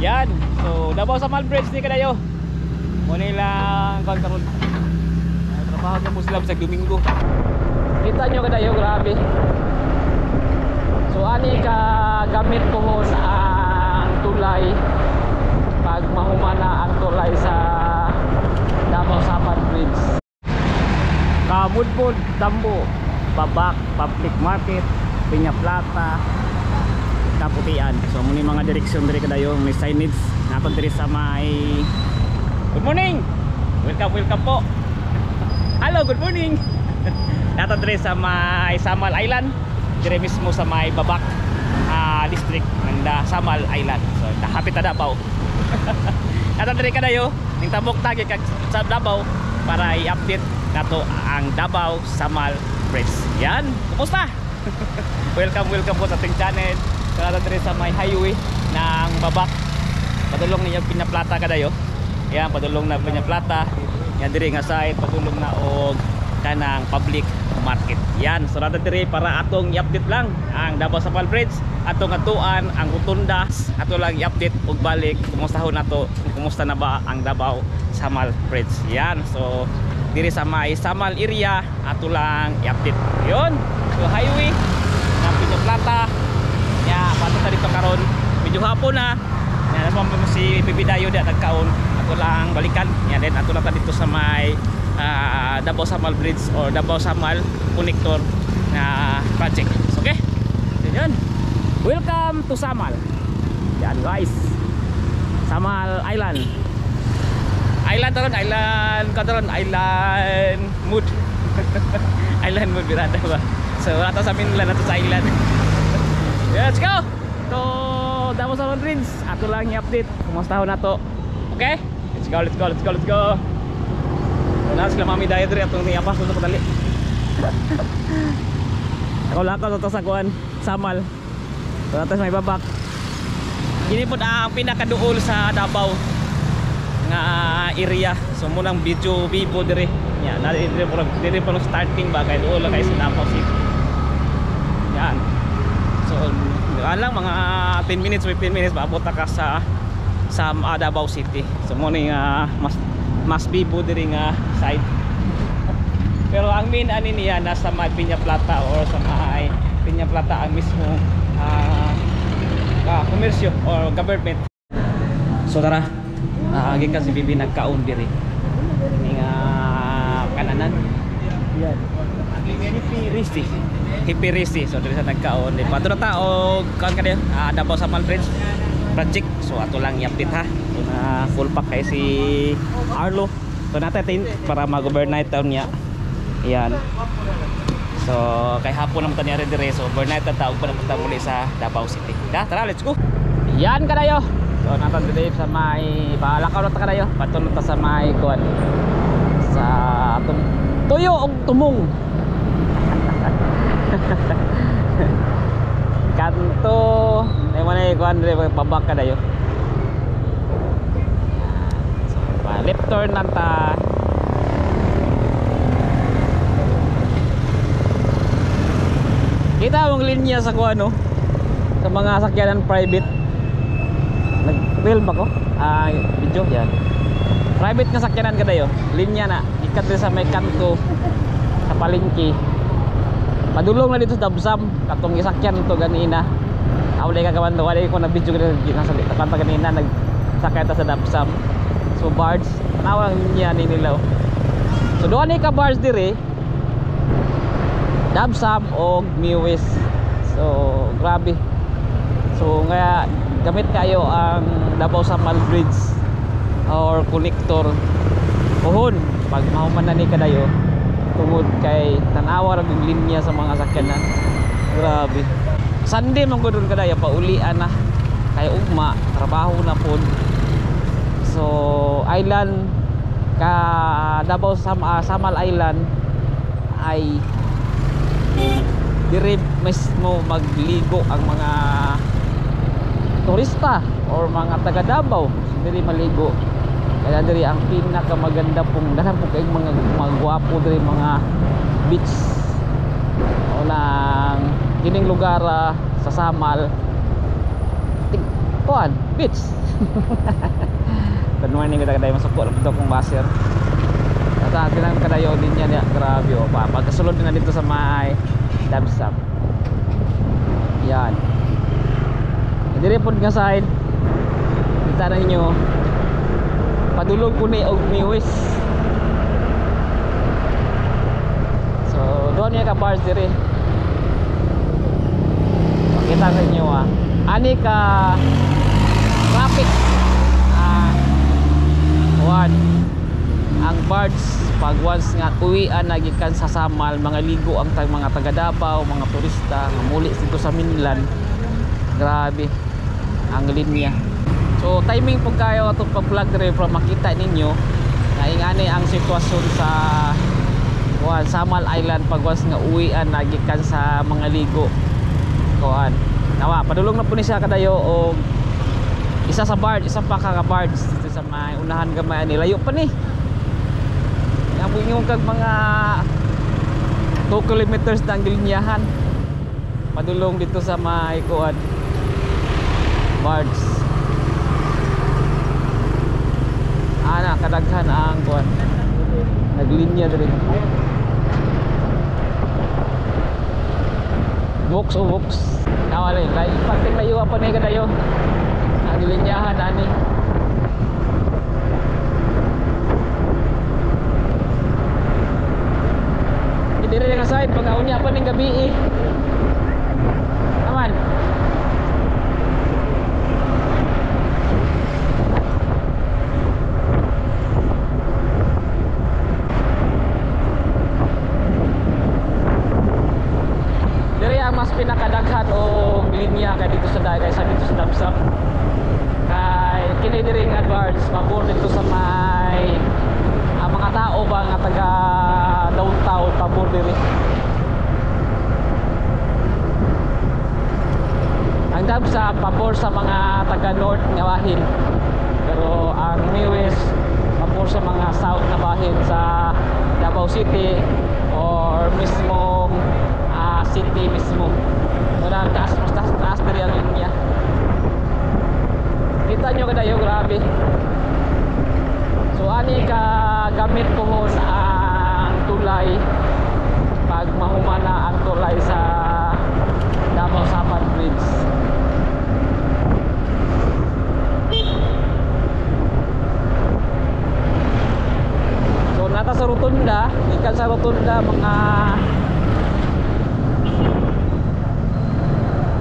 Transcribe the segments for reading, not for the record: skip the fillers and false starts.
Yan. So Davao Samal Bridge ni kadayo. Mo nilang karon. Trabaho na Muslim sa Domingo. Kita nyo kadayo, grabe. So ani ka gamit ko ang tulay pag mahumana ang tulay sa Davao Samal Bridge. Kabudbud, Dambo, Babak, Public Market, Piña Plata, Kaputian. So muni mga direksyon diri kadayo, may signage naton diri sa may good morning. Welcome po. Hello, good morning. Naton diri sa may Samal Island, diri mismo sa may Babak district ng Samal Island. So hapit na Davao. Naton diri kadayo ning tabok tagi kag sa Davao para i-update nato ang Davao Samal Bridge. Yan, kumusta? welcome po sa ating channel. Naton diri sa may highway ng Babak. Padulong niya Piña Plata kadayo. Yan, padulong na Piña Plata. Yan diri nga side padulong na og kanang public market. Yan, so naton diri para atong i-update lang ang Davao Samal Bridge, atong atuan ang rotunda, ato lang i-update ug balik kumustahon nato kumusta na ba ang Davao Samal Bridge. Yan, so diri sa may Samal area ato lang i-update. Yon, so highway na Piña Plata. Ya, pato ta dito karon. Medyo hapon na. Yan, naman si Pipidayo di nagkaon. Ato lang balikan. Yan din ato lang ta dito sa may Davao Samal Bridge or Davao Samal Connector na project. Okay? Yan. Welcome to Samal. Yan guys. Samal Island. Island mood. Island mood birada ba. So ato sa Minlan ato sa island. Let's go. To Davao Samal Bridge. Ato lang i-update kumusta ho nato. Okay? Let's go. Wala sila mami dayo diri atong niapas ko dali. Ako lakaw to sa kuan Samal. So ato may Babak. Kini pud ang pinakaduol sa Davao nga area. So munang video vivo diri. Yan, diri pa no starting ba kay duol lang kay sa Davao City. Yan. So lang mga 10 minutes, 15 minutes maabot ka sa Davao City. So mo ni mas bibo diri nga side. Pero ang main ani niya nasa may Piña Plata or sa may Piña Plata ang mismo komersyo or government. So tara, gikan si Bibi nagkaon diri ning kananan. Yan. Hipirisi. So diri sa nagkaon di padto ta og kaon ka Davao Samal Bridge project. So ato lang i-update ha. So na full pack kay si Arlo. So natin para mag-overnight town niya. Yan. So kay hapon naman tani dire. So overnight ta og punta muli sa Davao City. Tara, let's go. Yan kadayo. So naton dito sa may balakaw na ta kadayo. Patulong ta sa may kuan sa tuyo og tumong. Kanto ay mo na ikuan dire Babak kadayo. So left turn nanta. Kita ang linya sa kuan no, sa mga sakyanan private. Nag-film ako video yan. Private nga sakyanan kadayo, linya na ikat sa may kanto sa palengke. Padulong na dito sa Dabsam katong isakyan to ganina. Awlay ka kaman to, wala ko na video nasa kanta ganina nagsakay ta sa Dabsam. So barge nawang niya ni nilaw. So doon ni ka barge dire Dabsam o Miwis. So grabe. So nga gamit kayo ang Davao Samal Bridge or connector pohon pag mahuman na ni kadayo tungod kay tanawa ra yung linya sa mga sakyanan. Grabe. Sunday man gud kadayo paulian na kay ugma trabaho na pod. So island ka Davao Samal Island ay dire mismo magligo ang mga turista or mga taga Davao. Diri maligo. Kaya diri ang pinakamaganda pong dahan po kayong mga gwapo diri mga beach o nang kining lugar sa Samal kuan beach. Good morning kita kadayo masukot lang dito kong baser. At atin lang kadayo din yan ya. Grabe o pa. Pagkasulod na dito sa may Dabsap. Yan. Dire pod nga side. Kita na ninyo. Padulog ko ni Ogmiwis. So doon niya ka bars dire. Pakita sa inyo ani ka traffic one ang barge pag once nga uwian nagikan sa Samal mga ligo ang mga taga Davao, mga turista nga muli dito sa Minlan. Grabe ang linya. So timing po kayo atong pag-vlog dire para makita ninyo nga ingani ang sitwasyon sa Samal Island pag once nga uwian nagikan sa mga ligo. Kuan nawa padulong na po ni siya kadayo og isa sa barge, isa pa ka barge dito sa may unahan gamay ani layo pa ni. Yung kag mga 2 kilometers na ang linyahan padulong dito sa may kuan barge. Ana kadaghan ang kuan naglinya diri. Box o box nawala yung layo pagting layo pa ni kadayo ang linyahan ani. Dire nga side pag-aunya pa ning gabi naman. Dire ang mas pinakadaghan o linya kay dito sa dagay sa dito sa Dabsap. Kay kini dire nga advance mabor dito sa may mga tao ba nga taga downtown pabor diri. Ang Dabsap pabor sa mga taga north nga bahin. Pero ang Miwis pabor sa mga south na bahin sa Davao City or mismong city mismo. Muna taas mas taas diri ang linya. Kita nyo kadayo grabe. So ani ka gamit ko ang tulay pag mahumana ang tulay sa Davao Samal Bridge. So nata sa rotunda, ikan sa rotunda mga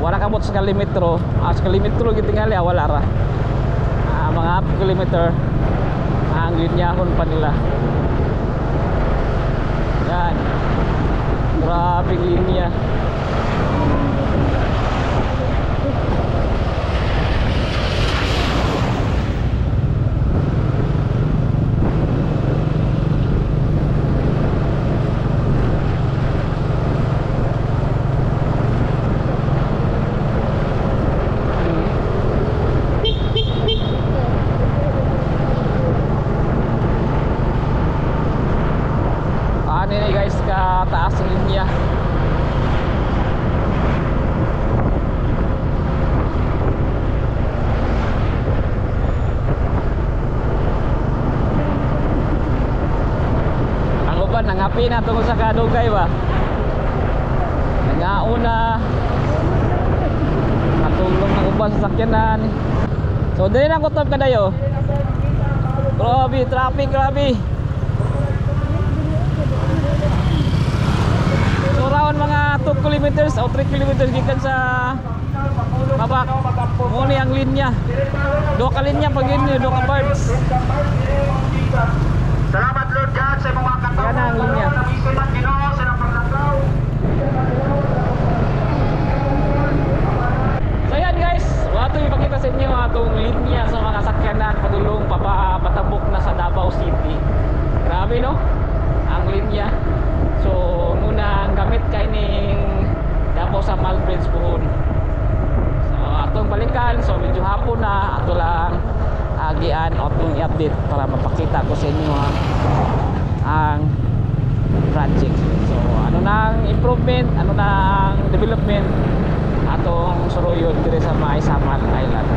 wala kamot sa kilometro. Sa kilometro gitingali wala ra. Mga half kilometer ang linyahon pa nila. Yan. Grabe linya. Taas ang linya. Ang uban nangapi na tungkol sa kadugay ba nangauna matulong ng uban sa sakyanan. So dili na kutob kadayo. Grabe traffic, grabe. Around mga 2 kilometers o 3 kilometers gikan sa babak. Muni ang linya. 2 ka linya pag yun, 2 ka birds. Salamat Lord God sa mga katawa. Yan ang linya. So yan guys, wato ipakita sa inyo atong linya sa mga sakyanan padulong patabok na sa Davao City. Grabe no? Ang linya. So muna ang gamit kay ning Davao Samal Bridge pohon. So atong balikan, so medyo hapon na ato lang agian atong i-update para mapakita ko sa inyo ang project. So ano nang improvement, ano nang development atong suruyon dire sa may Samal Island.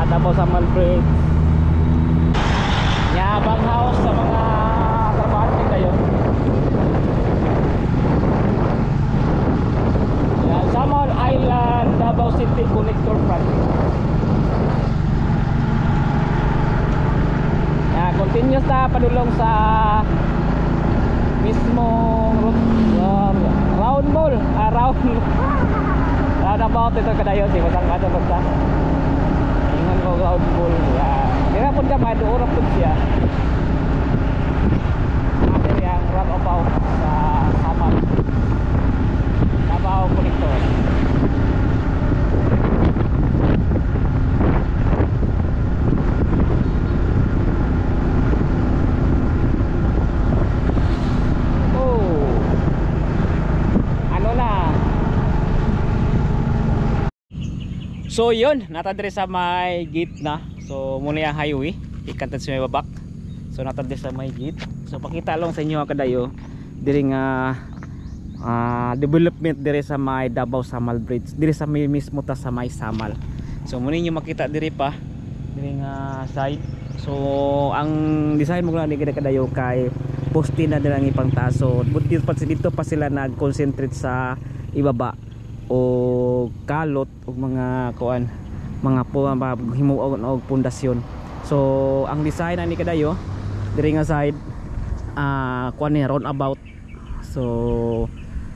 Davao Samal Bridge. Yabang house sa mga trabahante kayo. Yan, Samal Island, Davao City Connector Project. Yan, continuous na padulong sa mismong round mall, roundabout ito kadayon si masang kada basta. Ingon ko round mall. Yan. Kaya pud ka maduurap pud siya. After yang roundabout sa Samal Davao Connector. So yun, natadre sa may gate na. So muna yung highway, ikantan sa may babak. So natadre sa may gate. So pakita lang sa inyo kadayo diri nga development diri sa may Davao Samal Bridge. Diri sa may mismo ta sa may Samal. So muna niyo makita diri pa diri nga side. So ang design mo lang diri kadayo kay poste na diri ang ipang taso. But dito pa sila nag-concentrate sa ibaba o kalot o mga kuan mga himuon og pundasyon. So ang design ani kadayo diri nga side kuan ni roundabout. So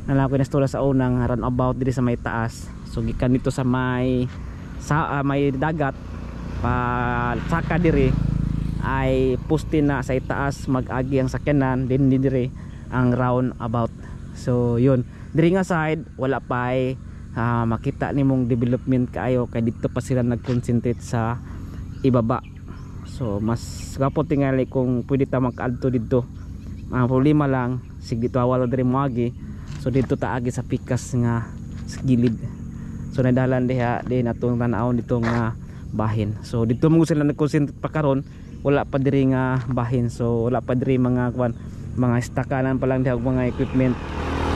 nalako na istorya sa unang roundabout diri sa may taas. So gikan dito sa may may dagat pa saka diri ay poste na sa itaas mag-agi ang sakyanan din diri ang roundabout. So yun diri nga side wala pa ay makita nimong development kaayo kay dito pa sila nag-concentrate sa ibaba. So mas gapon tingali kung pwede ta makaadto dito. Ang problema lang sig dito wala diri moagi. So dito ta agi sa pikas nga sa gilid. So nadalan diha din atong tan-awon dito nga bahin. So dito mo sila nag-concentrate pa karon wala pa diri nga bahin. So wala pa diri mga kuan mga stakanan pa lang diha mga equipment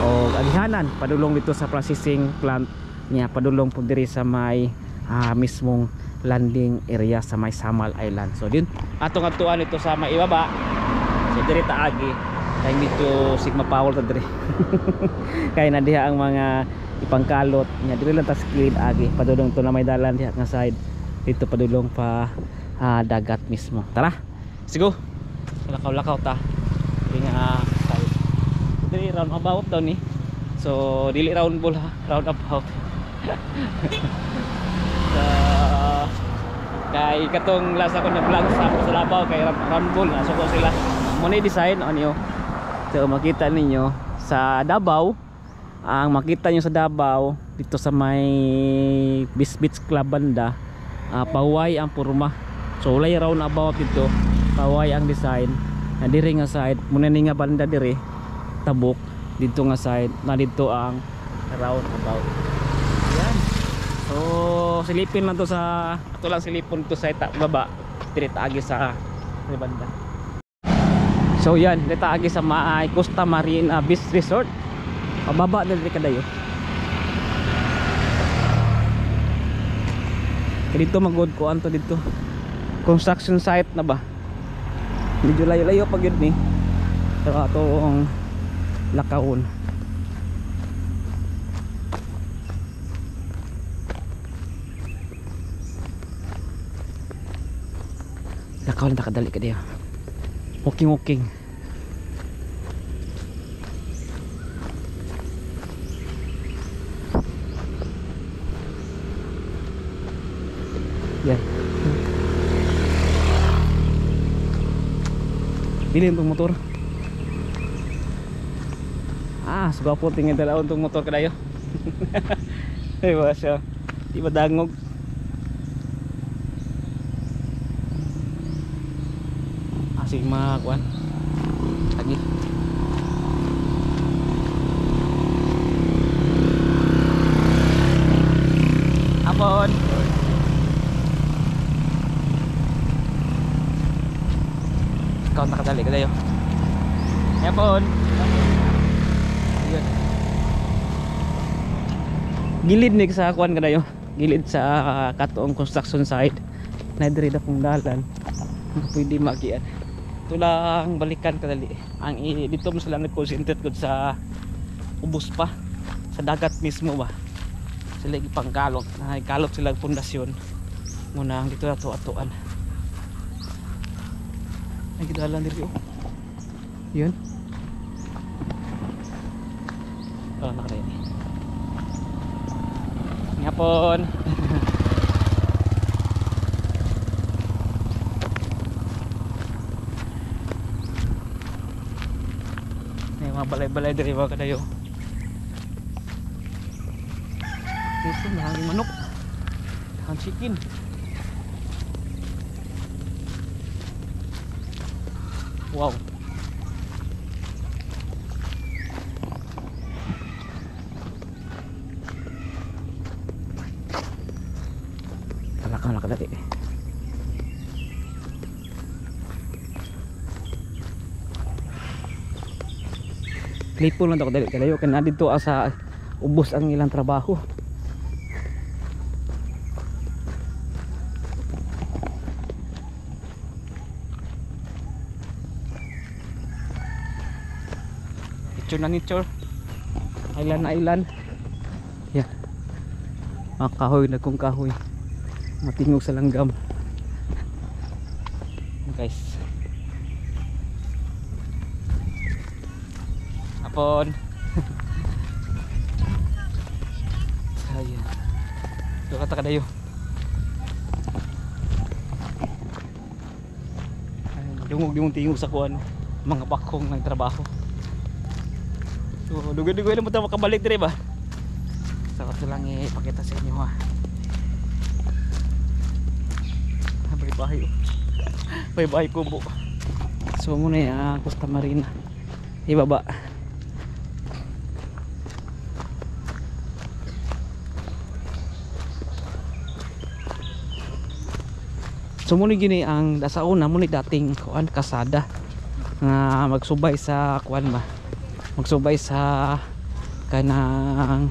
o agihanan padulong dito sa processing plant niya padulong po diri sa may mismong landing area sa may Samal Island. So din atong atuan ito sa may ibaba. So diri ta agi kay dito sigma power ta diri. Kay na diha ang mga ipangkalot niya diri lang ta skid agi padulong to na may dalan diha nga side dito padulong pa dagat mismo. Tara. Sigo. Lakaw-lakaw ta. Nga dili roundabout daw ni. So dili round ball ha, roundabout. So kay katong lasa ko na vlog sa Davao kay round ball na so ko sila mo ni design on yo. So makita ninyo sa Davao ang makita nyo sa Davao dito sa may Beach Club banda paway ang purma. So walay roundabout dito, paway ang design. Na diri nga side muna ni nga banda diri tabok dito nga side na dito ang roundabout. Yan. So silipin lang to sa ato lang silipon to sa baba diri taagi sa banda. So yan diri taagi sa may Costa Marina Beach Resort. Pababa na diri kadayo. Dito magod ko anto dito. Construction site na ba? Medyo layo-layo pag yun ni. Pero atong lakawon. Lakawon na kadali ka diya. Walking. Yan. Bilhin tong motor. Suga po tingin dalawon tong motor kadayo. Ay ba siya. Di ba dangog? Sige mga kuan. Lagi. Apon. Ikaw nakadali kadayo. Apon. Gilid ni sa kuan kadayo. Gilid sa katuong construction site. Naidiri na kong dalan pwede magian. Ito lang balikan kadali. Ang dito mo sila nag-concentrate ko sa ubos pa sa dagat mismo ba. Sila ipangkalot. Nagkalot sila pundasyon. Muna ang dito ato-atoan. Ay gidalan diri oh. Yun. Oh, nakare. Ngapon. Mga balay-balay diri ba kadayo. Ito mahal manok. Ang chicken. Wow. Kalak dati. Clipo lang ako dali kalayo kaya dito sa ubos ang ilang trabaho. Nature na nature. Island na island. Yeah. Mga kahoy na kung kahoy. Matingog sa langgam. Guys. Hapon. Ayan. Ito kata kadayo. Dungog-dungog sa kuan mga bakong ng trabaho. So, dugo-dugo lang mo tayo makabalik dire ba? So, ito lang ipakita sa inyo ha. Bye-bye. Bye-bye kubo. So, muna yung Costa Marina. Ibaba. So muna gini ang sa una muna dating kuan kasada nga magsubay sa kuan ba. Magsubay sa kanang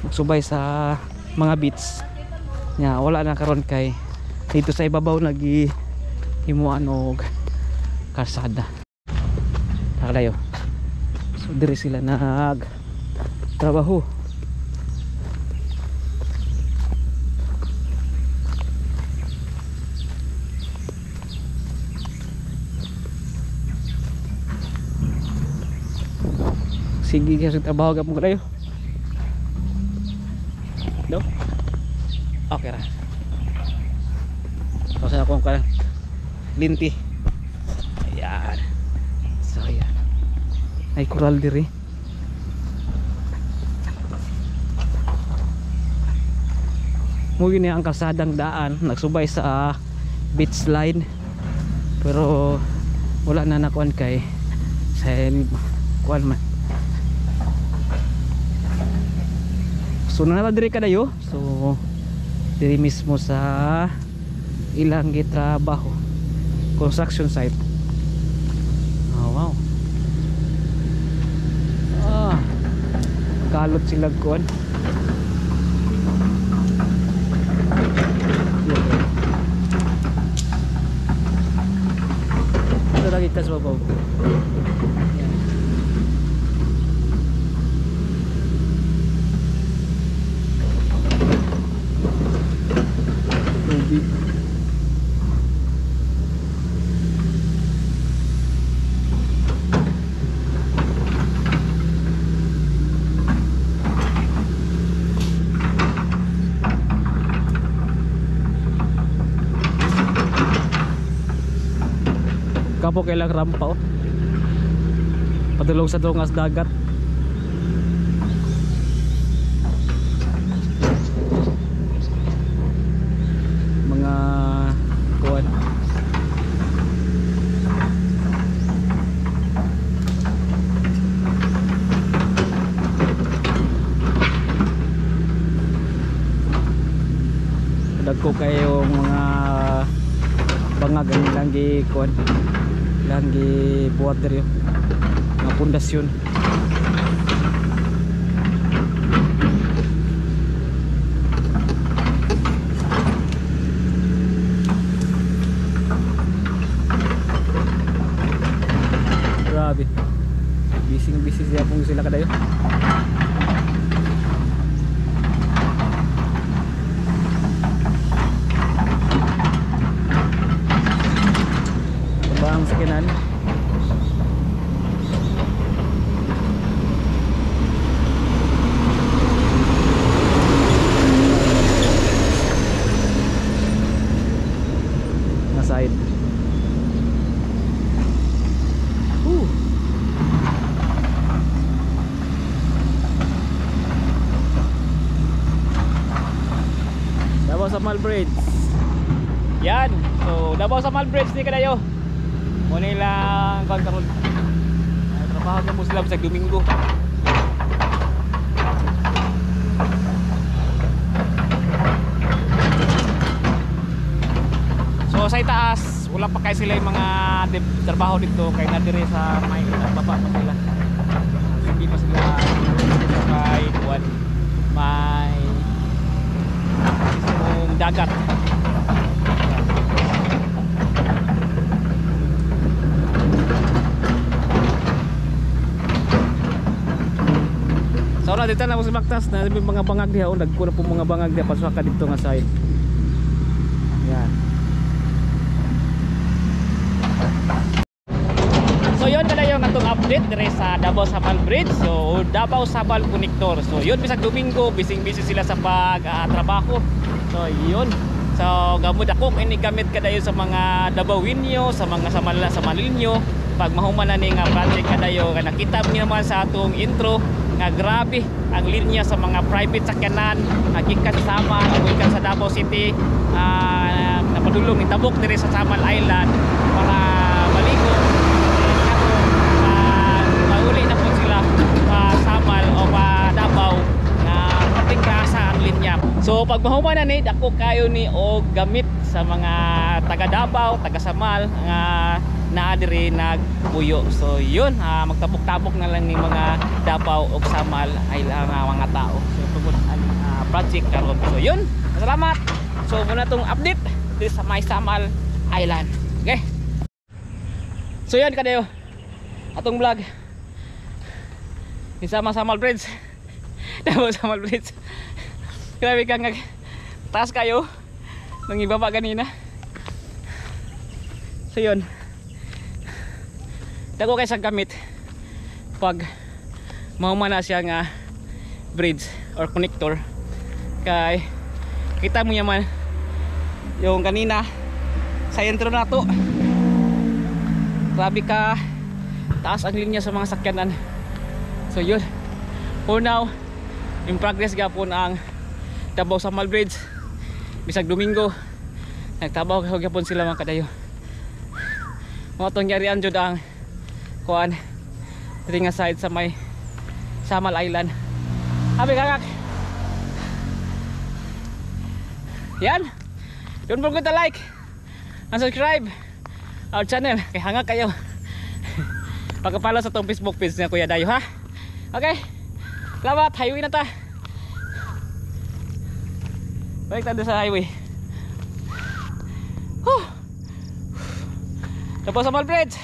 magsubay sa mga beach. Nya wala na karon kay dito sa ibabaw lagi himuan og kalsada. Nakadayo. So diri sila nag trabaho. Sige kasi trabaho ka mo kayo. No? Okay ra. Kasi ako ang linti. Ayan. So ayan. Ay coral diri. Muli niya ang kalsadang daan. Nagsubay sa beach line. Pero wala na nakuan kay sa kuan man. So nana diri kadayo. So diri mismo sa ilang gitrabaho. Construction site. Oh wow. Kalot sila kuan. Ito lagi tas babaw. Yan. Tubig. Kapo kailang rampa oh. Padulong sa dungas dagat. Mga kuwan. Dagko kayo mga bangag ang ilang gikuan. Ilang gibuhat diri mga pundasyon. grabe. Busy siya kung sila kadayo. Ang sakinan. Na side. Davao sa Malbridge. Yan. So, Davao sa Malbridge ni kadayo. Mo nila karon trabaho mo sila sa Domingo. So sa itaas wala pa kay sila yung mga trabaho dito kay na dire sa may baba pa sila. Hindi pa sila kay kuan may dagat. So na dito na mo sa Baktas na may mga bangag diha, nagkuha po mga bangag diha pasaka dito nga side. Yan. So yun kada yung atong update dire sa Davao Sabal Bridge. So Davao Sabal Connector. So yun bisag Domingo, busy sila sa pag-trabaho. So yun. So gamud ako ini gamit kadayo sa mga Davaoenyo, sa mga sa Malinyo pag mahuman na ning project kadayo nga nakita niyo naman sa atong intro nga grabe ang linya sa mga private sakyanan gikan sa Samal, gikan sa Davao City, napadulong ni tabok dire sa Samal Island para maligo mauli na po sila pa Samal o pa Davao na pating kasa ang linya. So pag mahuman na ni dako kayo ni og gamit sa mga taga Davao, taga Samal nga naa diri nagpuyo. So yun, magtabok-tabok na lang ni mga Davao ug Samal ay mga tao. So tungod ang project karon. So yun, salamat. So muna tong update dito sa may Samal Island. Okay. So yun kadayo atong vlog ni Samal Bridge. Davao Samal Bridge. Grabe kang taas kayo nang ibaba kanina. So yun, dako kay sa gamit pag mahumana siya nga bridge or connector kay kita mo yaman yung kanina sa intro na to, grabe ka taas ang linya sa mga sakyanan. So yun, for now in progress gapon ang Davao Samal Bridge bisag Domingo nagtabaw gapon sila mga kadayo. Mga itong yarian dyan ang kuhan dito nga side sa may Samal Island. Habi kakak yan, don't forget to like and subscribe our channel kay hanga kayo pagkapala sa itong Facebook page niya Kuya Dayo ha. Okay, salamat, highway na ta, balik tayo sa highway. Davao Samal Bridge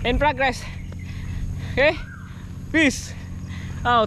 in progress. Okay, peace out.